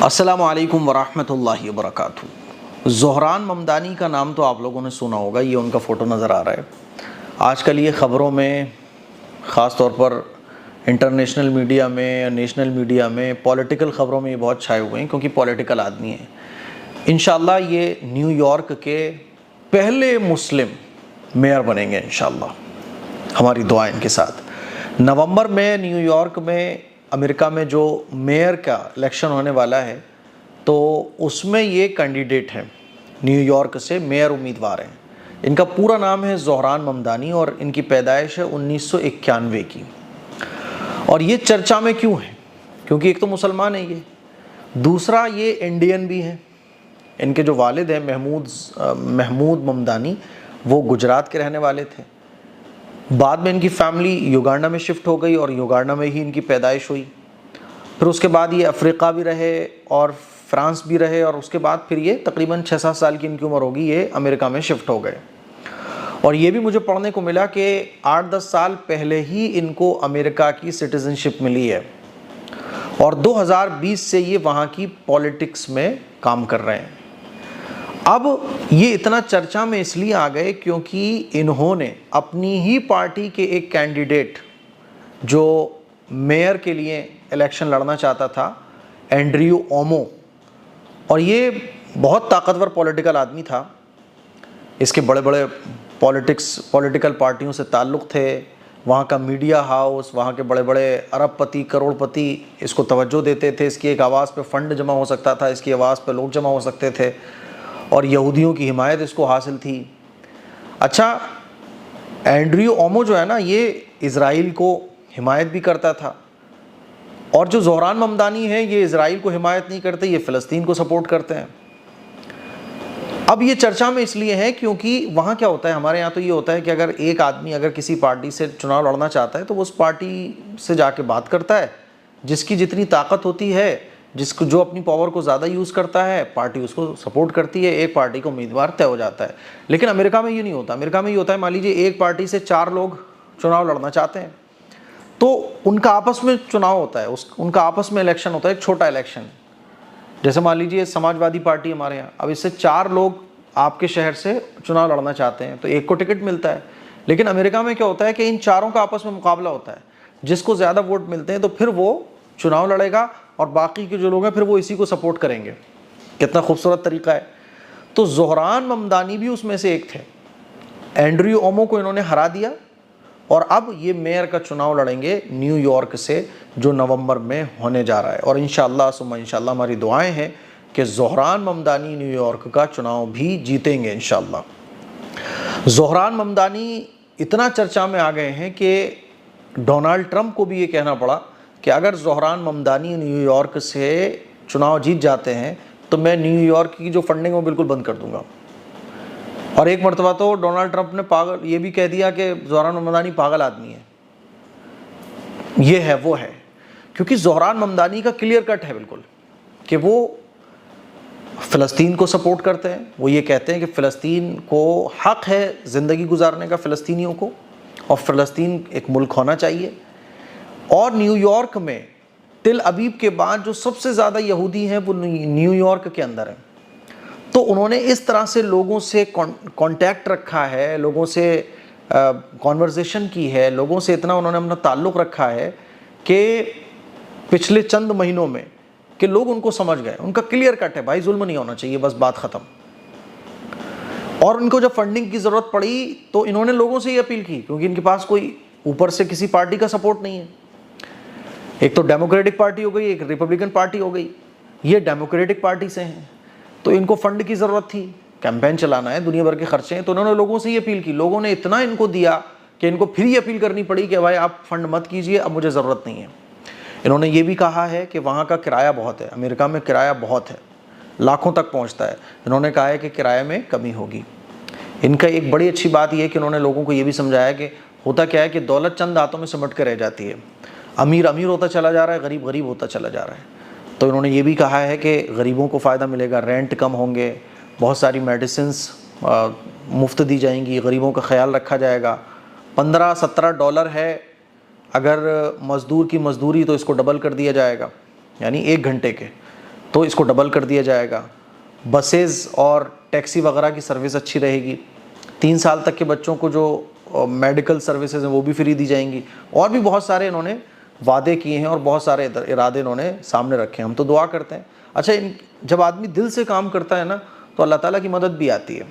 السلام علیکم ورحمۃ اللہ وبرکاتہ۔ زہران ممدانی کا نام تو آپ لوگوں نے سنا ہوگا، یہ ان کا فوٹو نظر آ رہا ہے۔ آج کل یہ خبروں میں، خاص طور پر انٹرنیشنل میڈیا میں، نیشنل میڈیا میں، پولیٹیکل خبروں میں یہ بہت چھائے ہوئے ہیں کیونکہ پولیٹیکل آدمی ہیں۔ انشاءاللہ یہ نیو یارک کے پہلے مسلم میئر بنیں گے انشاءاللہ، ہماری دعائیں ان کے ساتھ۔ نومبر میں نیو یارک میں امریکہ میں جو میئر کا الیکشن ہونے والا ہے، تو اس میں یہ کینڈیڈیٹ ہیں، نیو یارک سے میئر امیدوار ہیں۔ ان کا پورا نام ہے زہران ممدانی اور ان کی پیدائش ہے 1991 کی۔ اور یہ چرچا میں کیوں ہے؟ کیونکہ ایک تو مسلمان ہے یہ، دوسرا یہ انڈین بھی ہیں۔ ان کے جو والد ہیں محمود ممدانی، وہ گجرات کے رہنے والے تھے۔ بعد میں ان کی فیملی یوگانڈا میں شفٹ ہو گئی اور یوگانڈا میں ہی ان کی پیدائش ہوئی۔ پھر اس کے بعد یہ افریقہ بھی رہے اور فرانس بھی رہے، اور اس کے بعد پھر یہ تقریباً 6-7 سال کی ان کی عمر ہوگی، یہ امریکہ میں شفٹ ہو گئے۔ اور یہ بھی مجھے پڑھنے کو ملا کہ 8-10 سال پہلے ہی ان کو امریکہ کی سٹیزن شپ ملی ہے، اور 2020 سے یہ وہاں کی پولیٹکس میں کام کر رہے ہیں۔ اب یہ اتنا چرچا میں اس لیے آ گئے کیونکہ انہوں نے اپنی ہی پارٹی کے ایک کینڈیڈیٹ جو میئر کے لیے الیکشن لڑنا چاہتا تھا، اینڈریو اومو، اور یہ بہت طاقتور پولیٹیکل آدمی تھا، اس کے بڑے بڑے پولیٹیکل پارٹیوں سے تعلق تھے، وہاں کا میڈیا ہاؤس، وہاں کے بڑے بڑے ارب پتی کروڑ پتی اس کو توجہ دیتے تھے، اس کی ایک آواز پہ فنڈ جمع ہو سکتا تھا، اس کی آواز پہ لوگ جمع ہو سکتے تھے، اور یہودیوں کی حمایت اس کو حاصل تھی۔ اچھا، اینڈریو اومو جو ہے نا، یہ اسرائیل کو حمایت بھی کرتا تھا، اور جو زہران ممدانی ہے یہ اسرائیل کو حمایت نہیں کرتے، یہ فلسطین کو سپورٹ کرتے ہیں۔ اب یہ چرچا میں اس لیے ہے کیونکہ وہاں کیا ہوتا ہے، ہمارے یہاں تو یہ ہوتا ہے کہ اگر ایک آدمی اگر کسی پارٹی سے چناؤ لڑنا چاہتا ہے تو وہ اس پارٹی سے جا کے بات کرتا ہے، جس کی جتنی طاقت ہوتی ہے، جو اپنی پاور کو زیادہ یوز کرتا ہے، پارٹی اس کو سپورٹ کرتی ہے، ایک پارٹی کو امیدوار طے ہو جاتا ہے۔ لیکن امریکہ میں یہ نہیں ہوتا۔ امریکہ میں یہ ہوتا ہے، مان لیجیے ایک پارٹی سے 4 لوگ چناؤ لڑنا چاہتے ہیں، تو ان کا آپس میں چناؤ ہوتا ہے، ان کا آپس میں الیکشن ہوتا ہے، ایک چھوٹا الیکشن۔ جیسے مان لیجیے سماج وادی پارٹی ہمارے یہاں، اب اس سے 4 لوگ آپ کے شہر سے چناؤ لڑنا چاہتے ہیں، تو ایک کو ٹکٹ ملتا ہے۔ لیکن امریکہ میں کیا ہوتا ہے کہ ان 4 کا آپس میں مقابلہ ہوتا ہے، جس کو زیادہ ووٹ ملتے ہیں تو پھر وہ چناؤ لڑے گا، اور باقی کے جو لوگ ہیں پھر وہ اسی کو سپورٹ کریں گے۔ کتنا خوبصورت طریقہ ہے۔ تو زہران ممدانی بھی اس میں سے ایک تھے۔ اینڈریو اومو کو انہوں نے ہرا دیا، اور اب یہ میئر کا چناؤ لڑیں گے نیو یارک سے، جو نومبر میں ہونے جا رہا ہے۔ اور انشاءاللہ ثم انشاءاللہ ہماری دعائیں ہیں کہ زہران ممدانی نیو یارک کا چناؤ بھی جیتیں گے انشاءاللہ۔ زہران ممدانی اتنا چرچا میں آ گئے ہیں کہ ڈونالڈ ٹرمپ کو بھی یہ کہنا پڑا کہ اگر زہران ممدانی نیو یارک سے چناؤ جیت جاتے ہیں تو میں نیو یارک کی جو فنڈنگ وہ بالکل بند کر دوں گا۔ اور ایک مرتبہ تو ڈونالڈ ٹرمپ نے یہ بھی کہہ دیا کہ زہران ممدانی پاگل آدمی ہے، یہ ہے وہ ہے، کیونکہ زہران ممدانی کا کلیئر کٹ ہے بالکل کہ وہ فلسطین کو سپورٹ کرتے ہیں۔ وہ یہ کہتے ہیں کہ فلسطین کو حق ہے زندگی گزارنے کا، فلسطینیوں کو، اور فلسطین ایک ملک ہونا چاہیے۔ اور نیو یارک میں تل ابیب کے بعد جو سب سے زیادہ یہودی ہیں وہ نیو یارک کے اندر ہیں، تو انہوں نے اس طرح سے لوگوں سے کانٹیکٹ رکھا ہے، لوگوں سے کانورزیشن کی ہے، لوگوں سے اتنا انہوں نے اپنا تعلق رکھا ہے کہ پچھلے چند مہینوں میں کہ لوگ ان کو سمجھ گئے، ان کا کلیئر کٹ ہے، بھائی ظلم نہیں ہونا چاہیے، بس بات ختم۔ اور ان کو جب فنڈنگ کی ضرورت پڑی تو انہوں نے لوگوں سے یہ اپیل کی، کیونکہ ان کے پاس کوئی اوپر سے کسی پارٹی کا سپورٹ نہیں ہے۔ ایک تو ڈیموکریٹک پارٹی ہو گئی، ایک ریپبلکن پارٹی ہو گئی، یہ ڈیموکریٹک پارٹی سے ہیں، تو ان کو فنڈ کی ضرورت تھی، کیمپین چلانا ہے، دنیا بھر کے خرچے ہیں، تو انہوں نے لوگوں سے یہ اپیل کی۔ لوگوں نے اتنا ان کو دیا کہ ان کو پھر یہ اپیل کرنی پڑی کہ بھائی آپ فنڈ مت کیجئے، اب مجھے ضرورت نہیں ہے۔ انہوں نے یہ بھی کہا ہے کہ وہاں کا کرایہ بہت ہے، امریکہ میں کرایہ بہت ہے، لاکھوں تک پہنچتا ہے۔ انہوں نے کہا ہے کہ کرایہ میں کمی ہوگی۔ ان کا ایک بڑی اچھی بات یہ ہے کہ انہوں نے لوگوں کو یہ بھی سمجھایا کہ ہوتا کیا ہے کہ دولت چند ہاتھوں میں سمٹ کے رہ جاتی ہے، امیر امیر ہوتا چلا جا رہا ہے، غریب غریب ہوتا چلا جا رہا ہے۔ تو انہوں نے یہ بھی کہا ہے کہ غریبوں کو فائدہ ملے گا، رینٹ کم ہوں گے، بہت ساری میڈیسنز مفت دی جائیں گی، غریبوں کا خیال رکھا جائے گا۔ $15-17 ہے اگر مزدور کی مزدوری، تو اس کو ڈبل کر دیا جائے گا، یعنی 1 گھنٹے کے، تو اس کو ڈبل کر دیا جائے گا. بسیز اور ٹیکسی وغیرہ کی سروس اچھی رہے گی. 3 سال تک کے بچوں کو جو میڈیکل سروسز ہیں وہ بھی فری دی جائیں گی. اور بھی بہت سارے انہوں نے وعدے کیے ہیں اور بہت سارے ارادے انہوں نے سامنے رکھے ہیں. ہم تو دعا کرتے ہیں. اچھا, جب آدمی دل سے کام کرتا ہے نا تو اللہ تعالیٰ کی مدد بھی آتی ہے.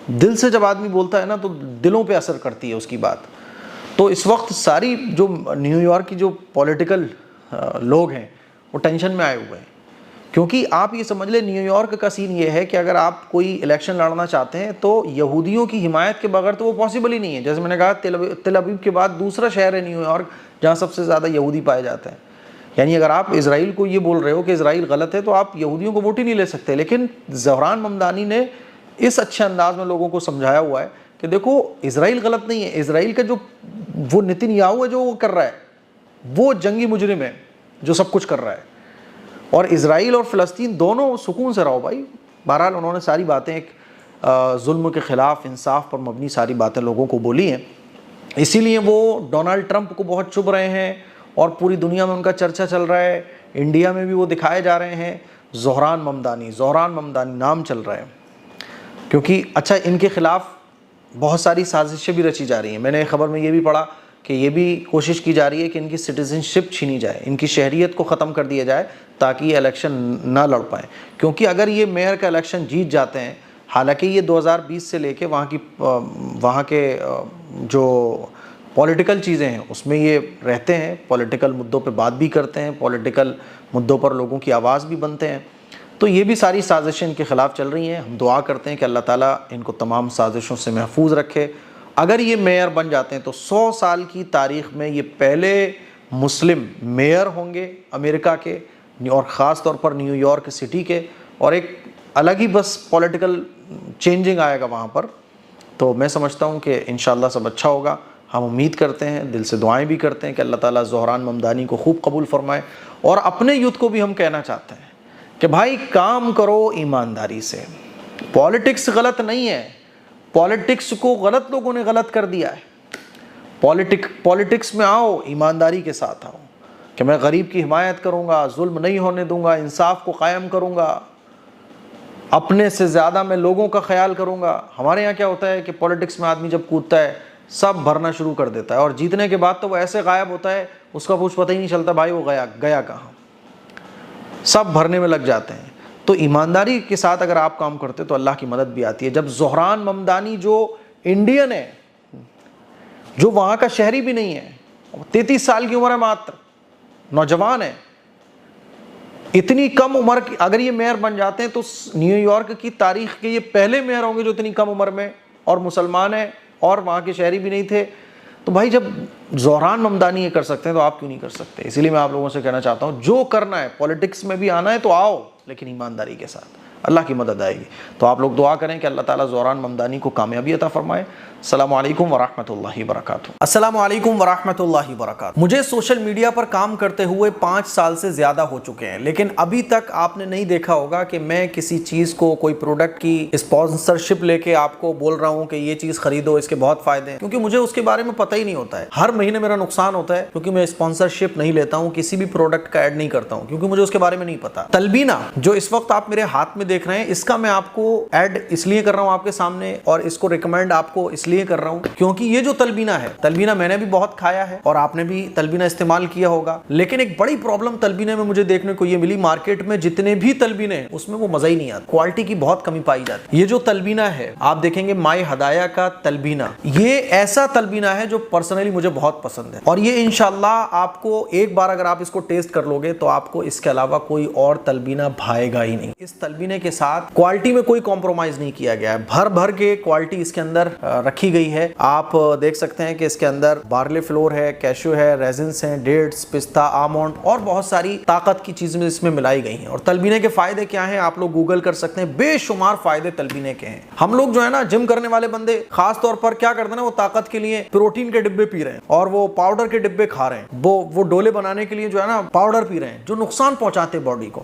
دل سے جب آدمی بولتا ہے نا تو دلوں پہ اثر کرتی ہے اس کی بات. تو اس وقت ساری جو نیو یارک کی جو پولیٹیکل لوگ ہیں وہ ٹینشن میں آئے ہوئے ہیں, کیونکہ آپ یہ سمجھ لیں نیو یارک کا سین یہ ہے کہ اگر آپ کوئی الیکشن لڑنا چاہتے ہیں تو یہودیوں کی حمایت کے بغیر تو وہ پاسبل ہی نہیں ہے. جیسے میں نے کہا تل ابیب کے بعد دوسرا شہر ہے نیو یارک جہاں سب سے زیادہ یہودی پائے جاتے ہیں. یعنی اگر آپ اسرائیل کو یہ بول رہے ہو کہ اسرائیل غلط ہے تو آپ یہودیوں کو ووٹ ہی نہیں لے سکتے. لیکن زہران ممدانی نے اس اچھے انداز میں لوگوں کو سمجھایا ہوا ہے کہ دیکھو اسرائیل غلط نہیں ہے. اسرائیل کا جو وہ نتن یاہو ہے جو وہ کر رہا ہے وہ جنگی مجرم ہے جو سب کچھ کر رہا ہے. اور اسرائیل اور فلسطین دونوں سکون سے رہو بھائی. بہرحال انہوں نے ساری باتیں ایک ظلم کے خلاف انصاف پر مبنی ساری باتیں لوگوں کو بولی ہیں. اسی لیے وہ ڈونلڈ ٹرمپ کو بہت چبھ رہے ہیں اور پوری دنیا میں ان کا چرچا چل رہا ہے. انڈیا میں بھی وہ دکھائے جا رہے ہیں. زہران ممدانی نام چل رہا ہے کیونکہ اچھا ان کے خلاف بہت ساری سازشیں بھی رچی جا رہی ہیں. میں نے خبر میں یہ بھی پڑھا کہ یہ بھی کوشش کی جا رہی ہے کہ ان کی سٹیزن شپ چھینی جائے, ان کی شہریت کو ختم کر دیا جائے تاکہ یہ الیکشن نہ لڑ پائیں. کیونکہ اگر یہ میئر کا الیکشن جیت جاتے ہیں, حالانکہ یہ 2020 سے لے کے وہاں کے جو پولیٹیکل چیزیں ہیں اس میں یہ رہتے ہیں, پولیٹیکل مدعوں پہ بات بھی کرتے ہیں, پولیٹیکل مدعوں پر لوگوں کی آواز بھی بنتے ہیں. تو یہ بھی ساری سازشیں ان کے خلاف چل رہی ہیں. ہم دعا کرتے ہیں کہ اللہ تعالیٰ ان کو تمام سازشوں سے محفوظ رکھے. اگر یہ میئر بن جاتے ہیں تو 100 سال کی تاریخ میں یہ پہلے مسلم میئر ہوں گے امریکہ کے, اور خاص طور پر نیو یارک سٹی کے, اور ایک الگ ہی بس پولیٹیکل چینجنگ آئے گا وہاں پر. تو میں سمجھتا ہوں کہ انشاءاللہ سب اچھا ہوگا. ہم امید کرتے ہیں, دل سے دعائیں بھی کرتے ہیں کہ اللہ تعالیٰ زہران ممدانی کو خوب قبول فرمائے. اور اپنے یوتھ کو بھی ہم کہنا چاہتے ہیں کہ بھائی کام کرو ایمانداری سے. پالیٹکس غلط نہیں ہے, پالیٹکس کو غلط لوگوں نے غلط کر دیا ہے. پالیٹکس میں آؤ, ایمانداری کے ساتھ آؤ کہ میں غریب کی حمایت کروں گا, ظلم نہیں ہونے دوں گا, انصاف کو قائم کروں گا, اپنے سے زیادہ میں لوگوں کا خیال کروں گا. ہمارے یہاں کیا ہوتا ہے کہ پالیٹکس میں آدمی جب کودتا ہے سب بھرنا شروع کر دیتا ہے, اور جیتنے کے بعد تو وہ ایسے غائب ہوتا ہے اس کا کچھ پتہ ہی نہیں چلتا بھائی وہ گیا کہاں. سب بھرنے میں لگ جاتے ہیں. تو ایمانداری کے ساتھ اگر آپ کام کرتے تو اللہ کی مدد بھی آتی ہے. جب زہران ممدانی جو انڈین ہے, جو وہاں کا شہری بھی نہیں ہے, 33 سال کی عمر ہے ماتر, نوجوان ہے, اتنی کم عمر کی اگر یہ میئر بن جاتے ہیں تو نیو یارک کی تاریخ کے یہ پہلے میئر ہوں گے جو اتنی کم عمر میں اور مسلمان ہیں اور وہاں کے شہری بھی نہیں تھے. تو بھائی جب زہران ممدانی یہ کر سکتے ہیں تو آپ کیوں نہیں کر سکتے؟ اسی لیے میں آپ لوگوں سے کہنا چاہتا ہوں جو کرنا ہے پالیٹکس میں بھی آنا ہے تو آؤ, لیکن ایمانداری کے ساتھ, اللہ کی مدد آئے گی. تو آپ لوگ دعا کریں کہ اللہ تعالیٰ زہران ممدانی کو کامیابی عطا فرمائے. السلام علیکم ورحمۃ اللہ وبرکاتہ. السلام علیکم ورحمۃ اللہ وبرکاتہ. مجھے سوشل میڈیا پر کام کرتے ہوئے 5 سال سے زیادہ ہو چکے ہیں, لیکن ابھی تک آپ نے نہیں دیکھا ہوگا کہ میں کسی چیز کو, کوئی پروڈکٹ کی اسپانسرشپ لے کے آپ کو بول رہا ہوں کہ یہ چیز خریدو, اس کے بہت فائدے ہیں, کیونکہ مجھے اس کے بارے میں پتہ ہی نہیں ہوتا ہے. ہر مہینے میرا نقصان ہوتا ہے کیونکہ میں اسپانسرشپ نہیں لیتا ہوں, کسی بھی پروڈکٹ کا ایڈ نہیں کرتا ہوں کیونکہ مجھے اس کے بارے میں نہیں پتا. تلبینہ جو اس وقت آپ میرے ہاتھ میں دیکھ رہے ہیں, اس کا میں آپ کو ایڈ اس لیے کر رہا ہوں آپ کے سامنے, اور اس کو ریکمینڈ آپ کو اس لیے کر رہا ہوں کیونکہ یہ جو تلبینہ ہے, تلبینہ میں نے بھی بہت کھایا ہے اور آپ نے بھی تلبینہ استعمال کیا ہوگا. لیکن ایک بڑی پرابلم تلبینہ میں مجھے دیکھنے کو یہ ملی, مارکیٹ میں جتنے بھی تلبینے ہیں اس میں وہ مزہ ہی نہیں آتا, کوالٹی کی بہت کمی پائی جاتی ہے. یہ جو تلبینہ ہے آپ دیکھیں گے مائی ہدایہ کا تلبینہ, یہ ایسا تلبینہ ہے جو پرسنلی مجھے بہت پسند ہے, اور یہ انشاءاللہ آپ کو ایک بار اگر آپ اس کو ٹیسٹ کر لو گے تو آپ کو اس کے علاوہ کوئی اور تلبینہ بھائے گا ہی نہیں. اس تلبینے کے ساتھ کوالٹی میں کوئی کمپرومائز نہیں کیا گیا ہے, بھر کے کوالٹی اس کے اندر رکھی گئی ہے. آپ دیکھ سکتے ہیں کہ اس کے اندر بارلے فلور ہے, کیشو ہے, ریزنس ہیں, ڈیٹس, پستہ, آمونڈ اور بہت ساری طاقت کی چیزیں اس میں ملائی گئی ہیں. اور تلبینے کے فائدے کیا ہیں آپ لوگ گوگل کر سکتے ہیں, بے شمار فائدے تلبینے کے ہیں. ہم لوگ جو ہے نا جم کرنے والے بندے خاص طور پر کیا کرتے ہیں نا, وہ طاقت کے لیے پروٹین کے ڈبے پی رہے ہیں اور وہ پاؤڈر کے ڈبے کھا رہے ہیں, وہ ڈولے بنانے کے لیے جو ہے نا پاؤڈر پی رہے ہیں جو نقصان پہنچاتے باڈی کو.